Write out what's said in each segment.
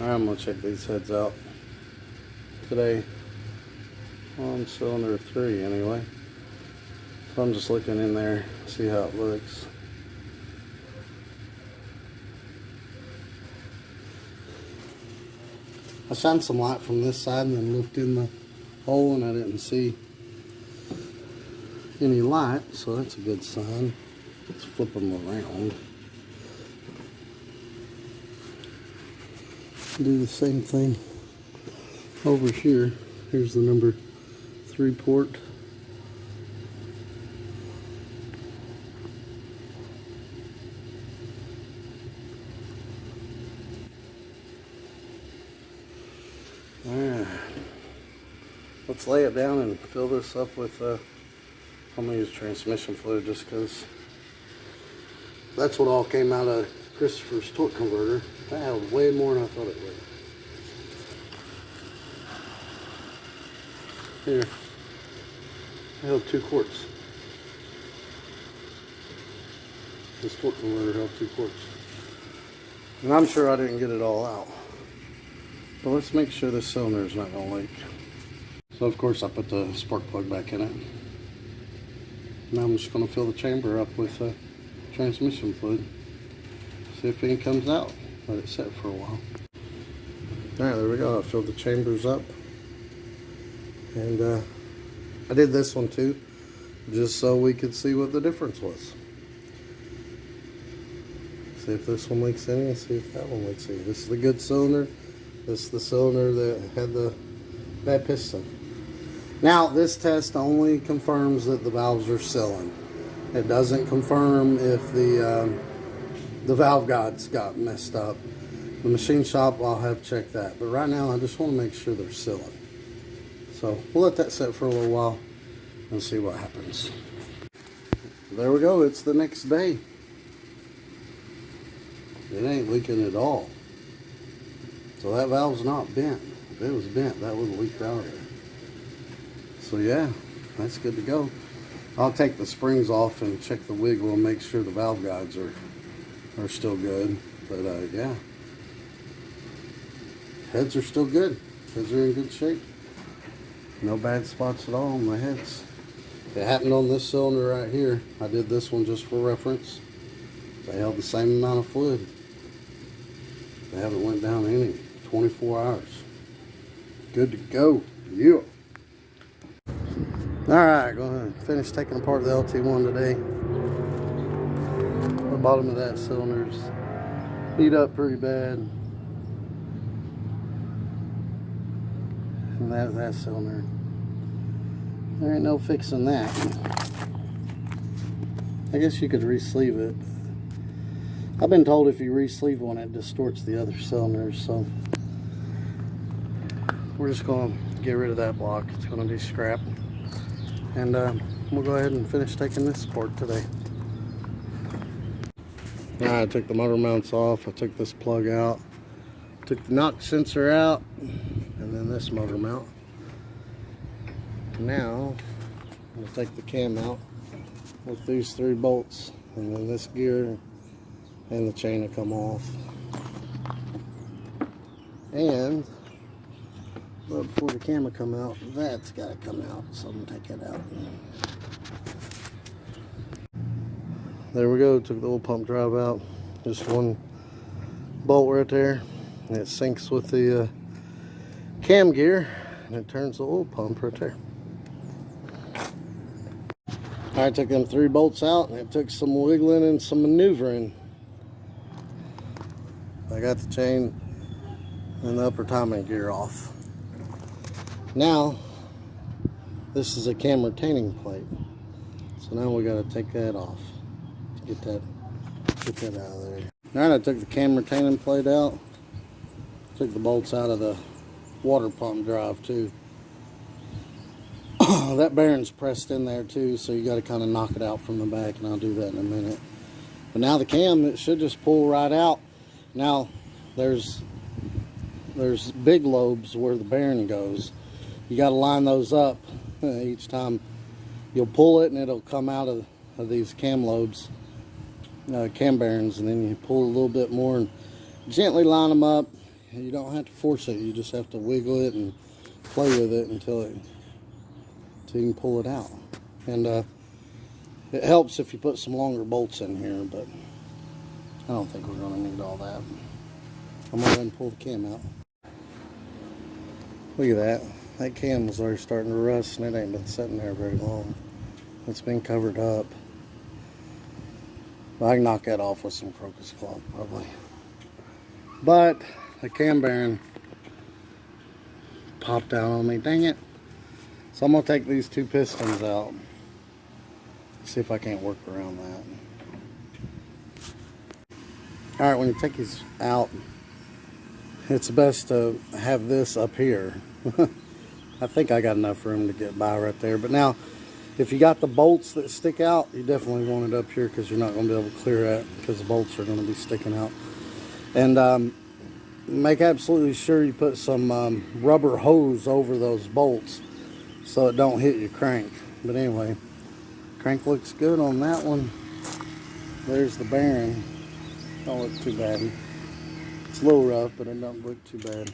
Alright, I'm going to check these heads out today on cylinder 3 anyway. So I'm just looking in there, see how it looks. I shined some light from this side and then looked in the hole and I didn't see any light, so that's a good sign. Let's flip them around. Do the same thing over here. Here's the number 3 port. Alright, let's lay it down and fill this up with I'm going to use transmission fluid just because that's what all came out of Christopher's torque converter. That held way more than I thought it would. Here, I held 2 quarts. This torque converter held 2 quarts. And I'm sure I didn't get it all out. But let's make sure this cylinder is not going to leak. So of course I put the spark plug back in it. Now I'm just going to fill the chamber up with transmission fluid. See if any comes out. Let it set for a while. Alright, there we go. I filled the chambers up. And I did this one too, just so we could see what the difference was. See if this one leaks any and see if that one leaks any. This is the good cylinder. This is the cylinder that had the bad piston. Now, this test only confirms that the valves are sealing. It doesn't confirm if the valve guides got messed up. The machine shop, I'll have checked that. But right now, I just want to make sure they're sealing. So we'll let that set for a little while and see what happens. There we go. It's the next day. It ain't leaking at all. So that valve's not bent. If it was bent, that would have leaked out of there. So yeah, that's good to go. I'll take the springs off and check the wiggle and make sure the valve guides are still good. But yeah, heads are still good. Heads are in good shape. No bad spots at all on the heads. It happened on this cylinder right here. I did this one just for reference. They held the same amount of fluid. They haven't went down any. 24 hours. Good to go. Yeah. Alright, go ahead and finish taking apart the LT1 today. The bottom of that cylinder's beat up pretty bad. And that cylinder, there ain't no fixing that. I guess you could re-sleeve it. I've been told if you re-sleeve one, it distorts the other cylinders, so we're just going to get rid of that block. It's going to be scrap. And we'll go ahead and finish taking this apart today. I took the motor mounts off. I took this plug out. Took the knock sensor out. And then this motor mount. Now, I'm going to take the cam out with these 3 bolts. And then this gear and the chain will come off. And but before the camera come out, that's got to come out. So I'm going to take it out. There we go. Took the oil pump drive out. Just one bolt right there. And it syncs with the cam gear. And it turns the oil pump right there. I took them 3 bolts out. And it took some wiggling and some maneuvering. I got the chain and the upper timing gear off. Now, this is a cam retaining plate. So now we got to take that off. Get that out of there. Alright, I took the cam retaining plate out. Took the bolts out of the water pump drive too. That bearing's pressed in there too, so you got to kind of knock it out from the back, and I'll do that in a minute. But now the cam, it should just pull right out. Now, there's big lobes where the bearing goes. You got to line those up each time. You'll pull it and it'll come out of these cam lobes, cam bearings, and then you pull a little bit more and gently line them up, You don't have to force it. You just have to wiggle it and play with it until you can pull it out. And it helps if you put some longer bolts in here, but I don't think we're going to need all that. I'm going to go ahead and pull the cam out. Look at that. That cam was already starting to rust, and it ain't been sitting there very long. It's been covered up. I can knock that off with some crocus cloth probably. But the cam bearing popped out on me, dang it. So I'm going to take these two pistons out. See if I can't work around that. Alright, when you take these out, it's best to have this up here. I think I got enough room to get by right there. But now, if you got the bolts that stick out, you definitely want it up here because you're not going to be able to clear that because the bolts are going to be sticking out. And make absolutely sure you put some rubber hose over those bolts so it don't hit your crank. But anyway, crank looks good on that one. There's the bearing. Don't look too bad. It's a little rough, but it doesn't look too bad.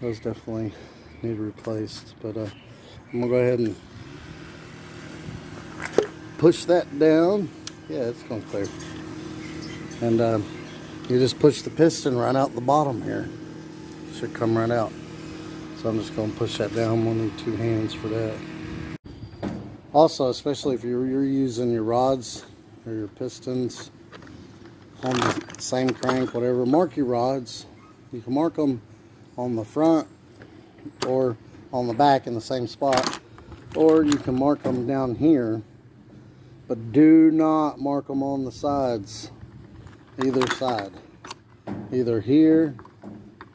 Those definitely need replaced. But I'm going to go ahead and push that down. Yeah, it's going to clear. And you just push the piston right out the bottom here. Should come right out. So I'm just going to push that down. We'll need two hands for that. Also, especially if you're using your rods or your pistons on the same crank, whatever, mark your rods. You can mark them on the front or on the back in the same spot, or you can mark them down here, but do not mark them on the sides, either side, either here,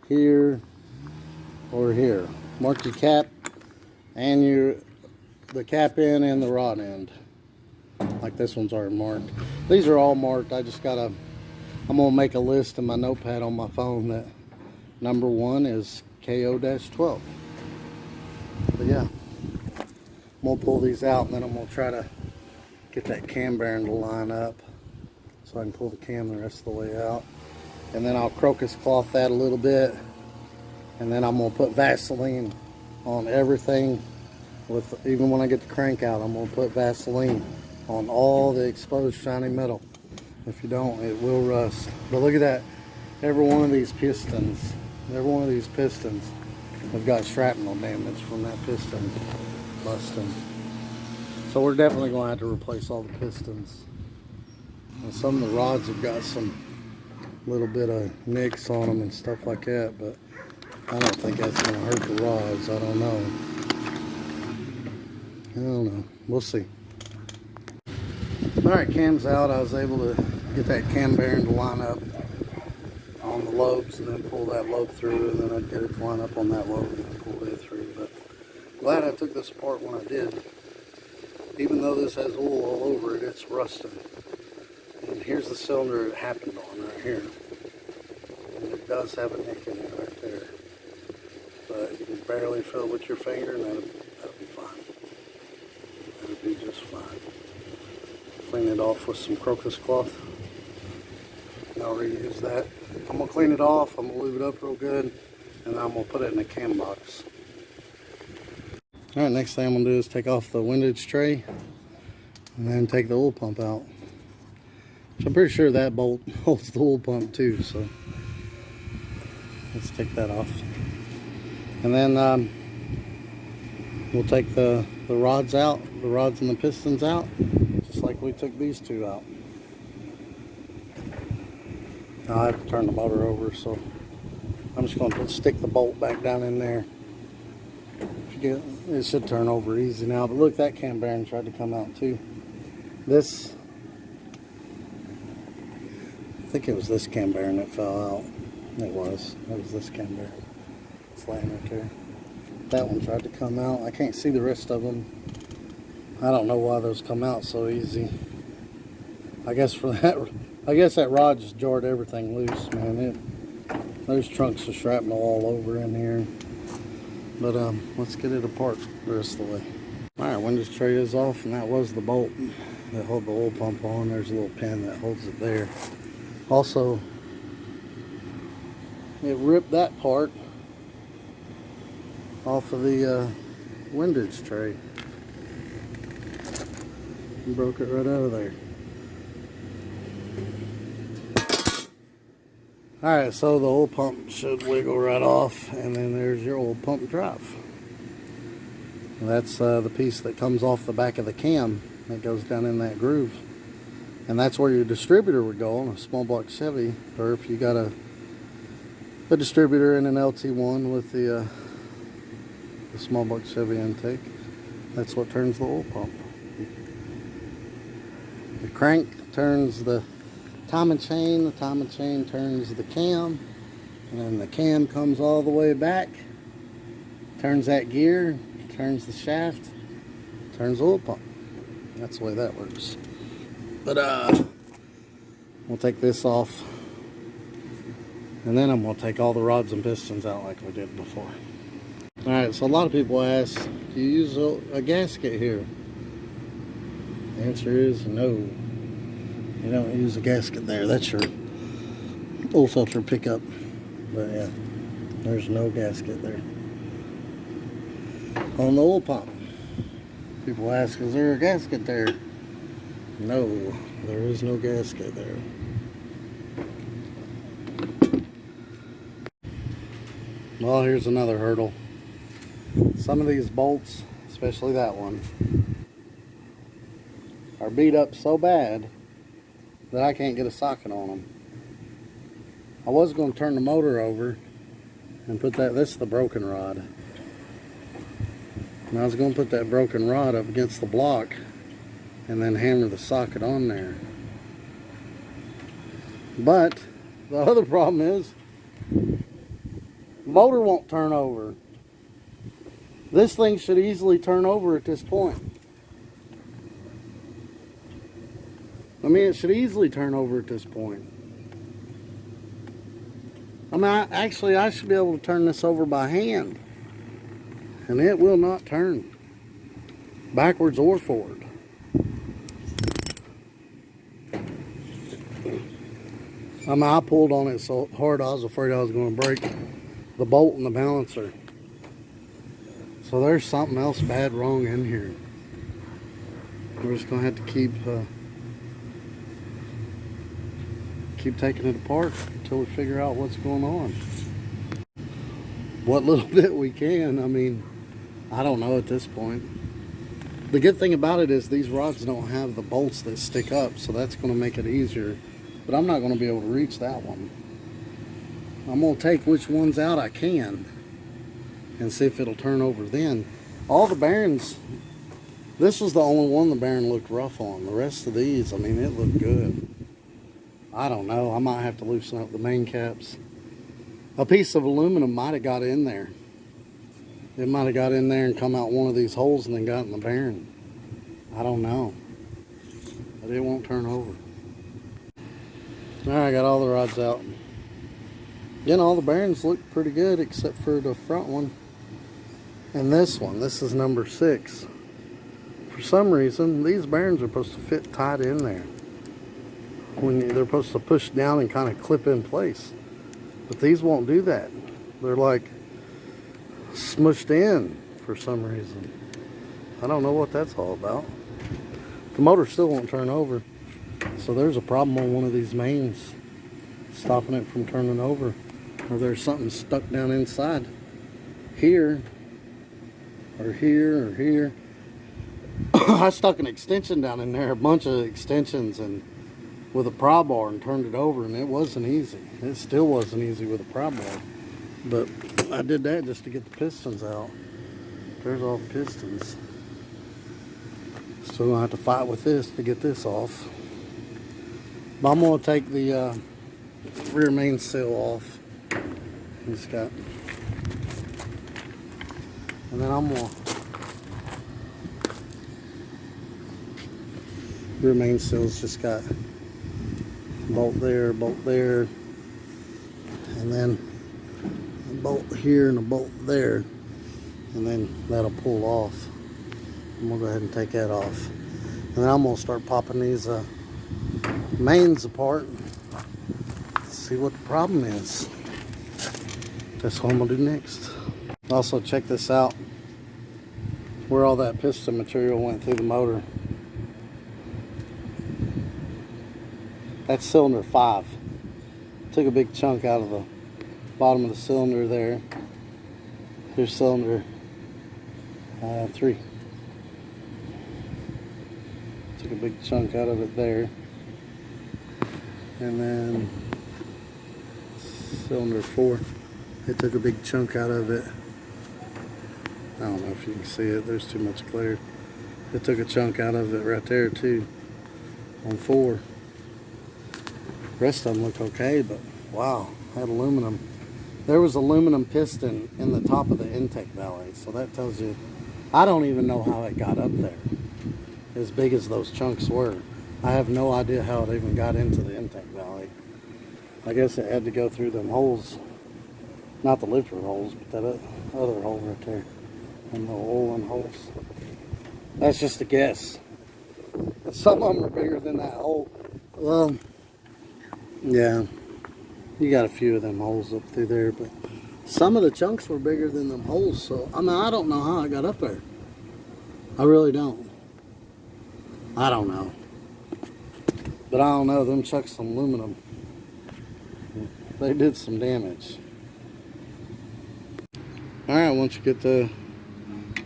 here, or here. Mark your cap and the cap end and the rod end. Like this one's already marked. These are all marked. I'm gonna make a list in my notepad on my phone that number 1 is KO-12. But yeah, I'm gonna pull these out and then I'm gonna try to get that cam bearing to line up so I can pull the cam the rest of the way out. And then I'll crocus cloth that a little bit, and then I'm gonna put Vaseline on everything. Even when I get the crank out, I'm gonna put Vaseline on all the exposed shiny metal. If you don't, it will rust. But look at that. Every one of these pistons have got shrapnel damage from that piston busting. So we're definitely going to have to replace all the pistons. And some of the rods have got some little bit of nicks on them and stuff like that, but I don't think that's going to hurt the rods. I don't know. We'll see. Alright, cam's out. I was able to get that cam bearing to line up on the lobes and then pull that lobe through, and then I'd get it to line up on that lobe and then pull it through. But glad I took this apart when I did. Even though this has oil all over it, it's rusting. And here's the cylinder it happened on right here. And it does have a nick in it right there. But you can barely feel it with your finger, and that'll be fine. That'll be just fine. Clean it off with some crocus cloth. I'll reuse that. I'm going to clean it off, I'm going to lube it up real good, and then I'm going to put it in a cam box. Alright, next thing I'm going to do is take off the windage tray and then take the oil pump out. So I'm pretty sure that bolt holds the oil pump too, so let's take that off. And then we'll take the rods out, the rods and the pistons out, just like we took these two out. Now I have to turn the motor over, so I'm just going to stick the bolt back down in there. It should turn over easy now, but look, that cam bearing tried to come out too. I think it was this cam bearing that fell out. It was this cam bearing. It's laying right there. That one tried to come out. I can't see the rest of them. I don't know why those come out so easy. I guess that rod just jarred everything loose, man. There's chunks of shrapnel all over in here. But let's get it apart the rest of the way. Alright, windage tray is off, and that was the bolt that held the oil pump on. There's a little pin that holds it there. Also, it ripped that part off of the windage tray and broke it right out of there. Alright, so the oil pump should wiggle right off, and then there's your oil pump drive. That's the piece that comes off the back of the cam that goes down in that groove. And that's where your distributor would go on a small block Chevy, or if you got a distributor in an LT1 with the small block Chevy intake. That's what turns the oil pump. The crank turns the timing chain turns the cam, and then the cam comes all the way back, turns that gear, turns the shaft, turns the oil pump. That's the way that works. But we'll take this off, and then I'm going to take all the rods and pistons out like we did before. Alright, so a lot of people ask, do you use a gasket here? The answer is no. You don't use a gasket there. That's your oil filter pickup. But yeah, there's no gasket there. On the oil pump, people ask, is there a gasket there? No, there is no gasket there. Well, here's another hurdle. Some of these bolts, especially that one, are beat up so bad that I can't get a socket on them. I was going to turn the motor over and put that, this is the broken rod. And I was going to put that broken rod up against the block and then hammer the socket on there. But the other problem is, the motor won't turn over. This thing should easily turn over at this point. I mean, it should easily turn over at this point. I mean, actually, I should be able to turn this over by hand. And it will not turn. Backwards or forward. I mean, I pulled on it so hard I was afraid I was going to break the bolt and the balancer. So there's something else bad wrong in here. We're just going to have to keep taking it apart until we figure out what's going on. What little bit we can, I mean, I don't know at this point. The good thing about it is these rods don't have the bolts that stick up, so that's going to make it easier. But I'm not going to be able to reach that one. I'm going to take which ones out I can and see if it'll turn over then. All the bearings, this was the only one the bearing looked rough on. The rest of these, I mean, it looked good. I don't know, I might have to loosen up the main caps. A piece of aluminum might have got in there. It might have got in there and come out one of these holes and then got in the bearing. I don't know. But it won't turn over. Alright, I got all the rods out. Again, all the bearings look pretty good except for the front one. And this one, this is number 6. For some reason, these bearings are supposed to fit tight in there. They're supposed to push down and kind of clip in place. But these won't do that. They're like smushed in for some reason. I don't know what that's all about. The motor still won't turn over. So there's a problem on one of these mains stopping it from turning over. Or there's something stuck down inside here, or here, or here. I stuck an extension down in there, a bunch of extensions, and with a pry bar, and turned it over, and it wasn't easy. It still wasn't easy with a pry bar. But I did that just to get the pistons out. There's all the pistons. Still gonna have to fight with this to get this off. But I'm gonna take the rear main seal off. It's got, and then I'm gonna, rear main seal's just got bolt there, and then a bolt here and a bolt there, and then that'll pull off. I'm gonna go ahead and take that off, and then I'm gonna start popping these mains apart. See what the problem is. That's what I'm gonna do next. Also, check this out. Where all that piston material went through the motor. That's cylinder 5. Took a big chunk out of the bottom of the cylinder there. Here's cylinder 3. Took a big chunk out of it there. And then cylinder 4. It took a big chunk out of it. I don't know if you can see it. There's too much glare. It took a chunk out of it right there too on 4. The rest of them look okay, but wow, had aluminum. There was aluminum piston in the top of the intake valley, so that tells you, I don't even know how it got up there, as big as those chunks were. I have no idea how it even got into the intake valley. I guess it had to go through them holes, not the lifter holes, but that other hole right there, and the oil and holes. That's just a guess. Some of them are bigger than that hole. Well, yeah, you got a few of them holes up through there, but some of the chunks were bigger than them holes. So, I mean, I don't know how I got up there. I really don't. I don't know. But I don't know, them chucks some aluminum. They did some damage. Alright, once you get the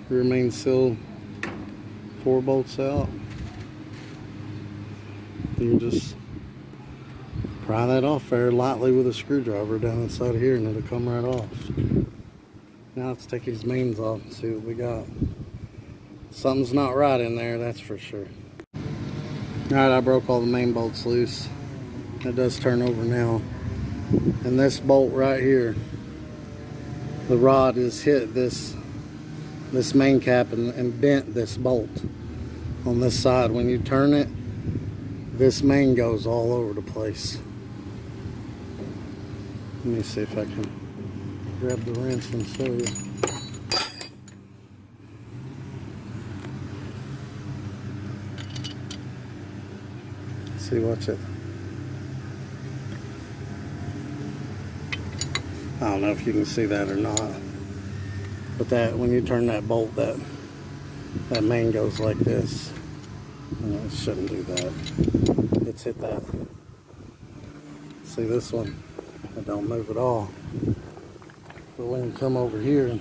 remain seal 4 bolts out, you just pry that off very lightly with a screwdriver down inside here, and it'll come right off. Now let's take these mains off and see what we got. Something's not right in there, that's for sure. Alright, I broke all the main bolts loose. It does turn over now. And this bolt right here, the rod has hit this main cap and bent this bolt on this side. When you turn it, this main goes all over the place. Let me see if I can grab the wrench and show you. See, watch it. I don't know if you can see that or not, but that when you turn that bolt, that main goes like this. And it shouldn't do that. It's hit that. See this one? It don't move at all. But when you come over here and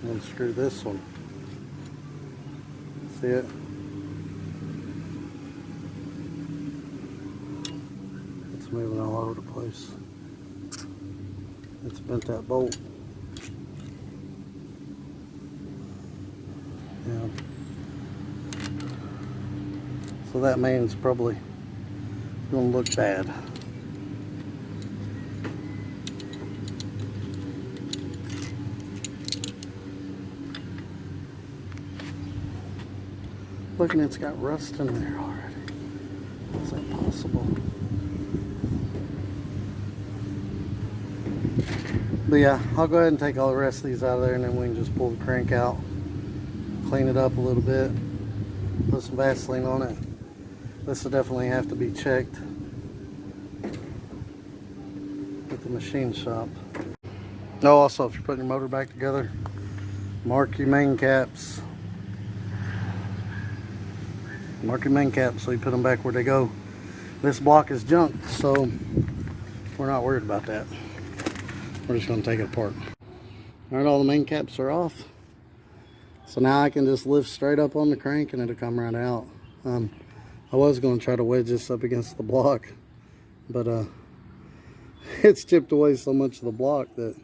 unscrew this one, see it? It's moving all over the place. It's bent that bolt. Yeah. So that main's probably gonna look bad. Looking, it's got rust in there already. Is that possible? But yeah, I'll go ahead and take all the rest of these out of there, and then we can just pull the crank out, clean it up a little bit, put some Vaseline on it. This will definitely have to be checked at the machine shop. Oh, also, if you're putting your motor back together, mark your main caps. Mark your main caps so you put them back where they go. This block is junk, so we're not worried about that. We're just going to take it apart. Alright, all the main caps are off. So now I can just lift straight up on the crank and it'll come right out. I was going to try to wedge this up against the block, but it's chipped away so much of the block that,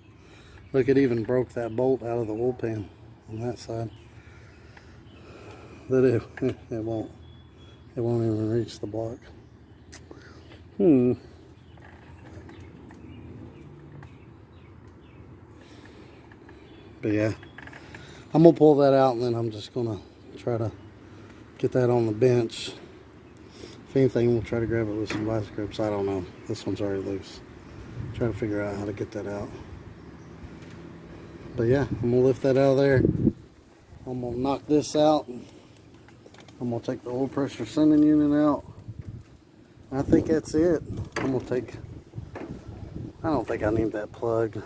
look, it even broke that bolt out of the oil pan on that side. That it won't even reach the block. But yeah, I'm gonna pull that out, and then I'm just gonna try to get that on the bench. If anything, we'll try to grab it with some vice grips. I don't know. This one's already loose. Try to figure out how to get that out. But yeah, I'm gonna lift that out of there. I'm gonna knock this out. I'm gonna take the oil pressure sending unit out. I think that's it. I'm gonna take I don't think I need that plug.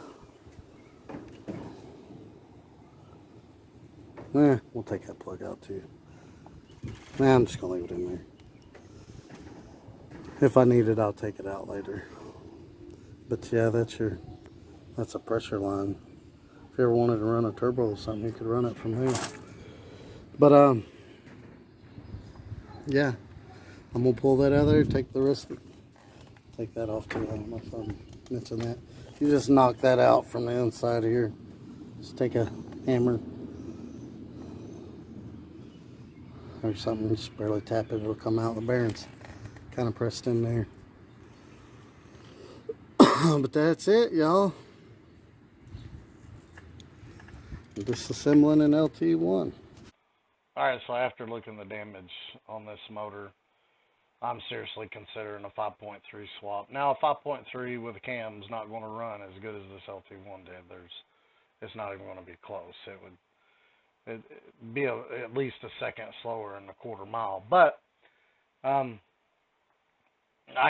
We'll take that plug out too. I'm just gonna leave it in there. If I need it, I'll take it out later. But yeah, that's a pressure line. If you ever wanted to run a turbo or something, you could run it from there. But yeah, I'm gonna pull that out of there. Take the rest. Take that off too. I don't know if I mentioned that. You just knock that out from the inside here. Just take a hammer or something, just barely tap it, it'll come out. The bearing's kind of pressed in there. But that's it, y'all. Disassembling an LT1. Alright, so after looking at the damage on this motor, I'm seriously considering a 5.3 swap. Now, a 5.3 with a cam is not going to run as good as this LT1 did. It's not even going to be close. It'd be at least a second slower in a quarter mile. But I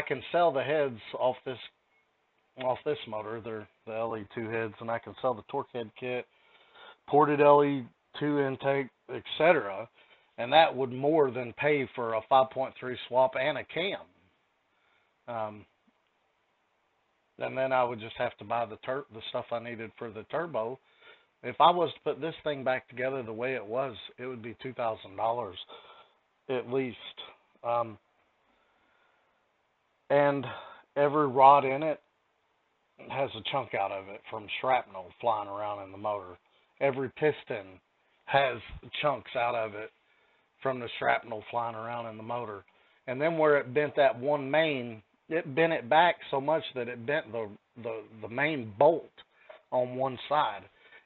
can sell the heads off this motor. They're the LE2 heads, and I can sell the torque head kit, ported LE2 intake, etc. And that would more than pay for a 5.3 swap and a cam. And then I would just have to buy the stuff I needed for the turbo. If I was to put this thing back together the way it was, it would be $2,000 at least. And every rod in it has a chunk out of it from shrapnel flying around in the motor. Every piston has chunks out of it from the shrapnel flying around in the motor. And then where it bent that one main, it bent it back so much that it bent the main bolt on one side.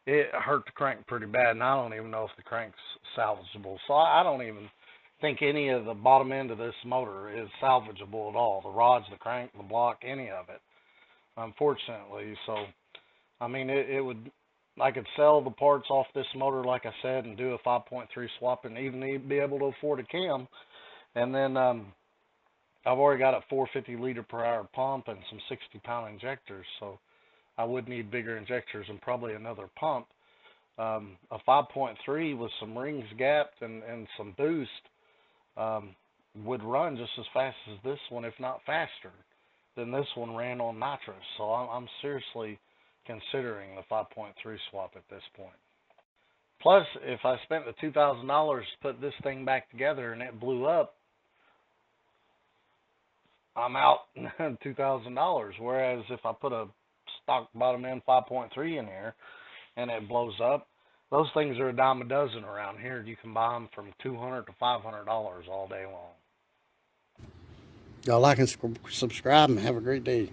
It hurt the crank pretty bad, and I don't even know if the crank's salvageable. So I don't even think any of the bottom end of this motor is salvageable at all. The rods, the crank, the block, any of it, unfortunately. So, I mean, I could sell the parts off this motor, like I said, and do a 5.3 swap and even be able to afford a cam. And then I've already got a 450 liter per hour pump and some 60-pound injectors, so I would need bigger injectors and probably another pump. A 5.3 with some rings gapped and some boost would run just as fast as this one, if not faster than this one ran on nitrous. So I'm seriously considering the 5.3 swap at this point. Plus, if I spent the $2,000 to put this thing back together and it blew up, I'm out $2,000. Whereas if I put a stock bottom end 5.3 in here and it blows up, those things are a dime a dozen around here. You can buy them from $200 to $500 all day long. Y'all like and subscribe and have a great day.